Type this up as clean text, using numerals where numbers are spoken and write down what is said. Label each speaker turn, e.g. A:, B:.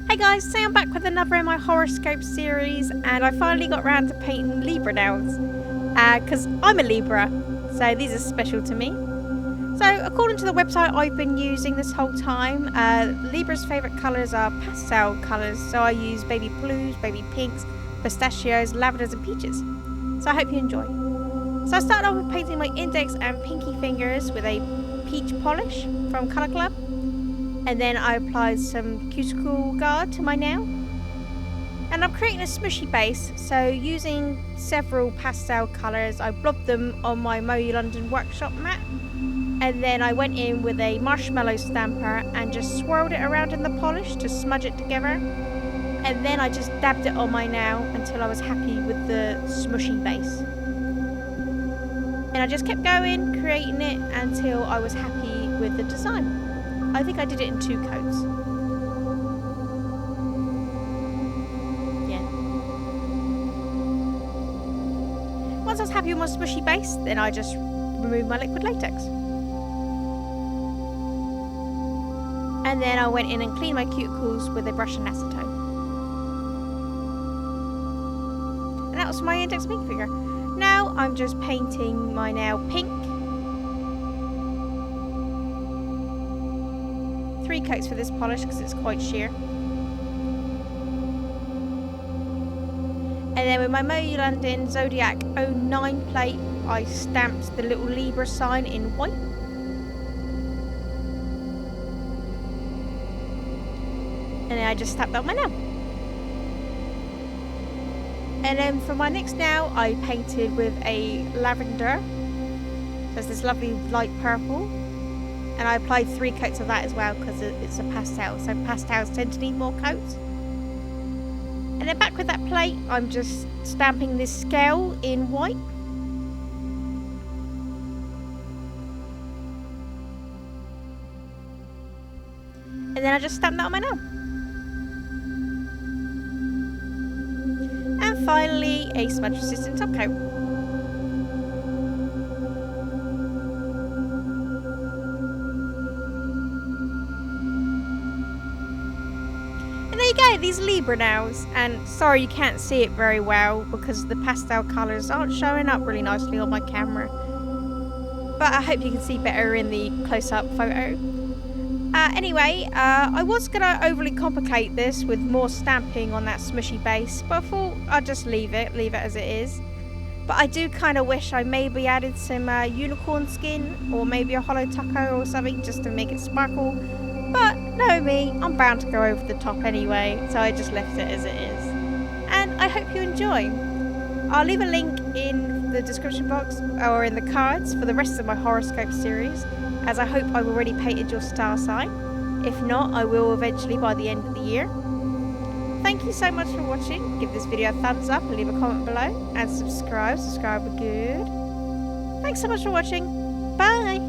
A: Hey guys, so I'm back with another in my horoscope series, and I finally got around to painting Libra nails because I'm a Libra, so these are special to me. So according to the website I've been using this whole time, Libra's favourite colours are pastel colours, so I use baby blues, baby pinks, pistachios, lavenders and peaches. So I hope you enjoy. So I started off with painting my index and pinky fingers with a peach polish from Colour Club. And then I applied some cuticle guard to my nail. And I'm creating a smushy base, so using several pastel colours, I blobbed them on my Moe London workshop mat. And then I went in with a marshmallow stamper and just swirled it around in the polish to smudge it together. And then I just dabbed it on my nail until I was happy with the smushy base. And I just kept going, creating it until I was happy with the design. I think I did it in 2 coats. Yeah. Once I was happy with my smushy base, then I just removed my liquid latex. And then I went in and cleaned my cuticles with a brush and acetone. And that was my index pink finger. Now I'm just painting my nail pink. 3 coats for this polish because it's quite sheer. And then with my Moe London Zodiac 09 plate, I stamped the little Libra sign in white. And then I just stamped that on my nail. And then for my next nail, I painted with a lavender. So it's this lovely light purple. And I applied 3 coats of that as well because it's a pastel. So pastels tend to need more coats. And then back with that plate, I'm just stamping this scale in white. And then I just stamp that on my nail. And finally, a smudge resistant top coat. There you go, these Libra nails, and sorry you can't see it very well because the pastel colours aren't showing up really nicely on my camera, but I hope you can see better in the close-up photo. Anyway, I was going to overly complicate this with more stamping on that smushy base, but I thought I'd just leave it as it is. But I do kind of wish I maybe added some unicorn skin or maybe a hollow taco or something just to make it sparkle. But know me, I'm bound to go over the top anyway, so I just left it as it is. And I hope you enjoy. I'll leave a link in the description box or in the cards for the rest of my horoscope series, as I hope I've already painted your star sign. If not, I will eventually by the end of the year. Thank you so much for watching. Give this video a thumbs up and leave a comment below. And subscribe for good. Thanks so much for watching. Bye!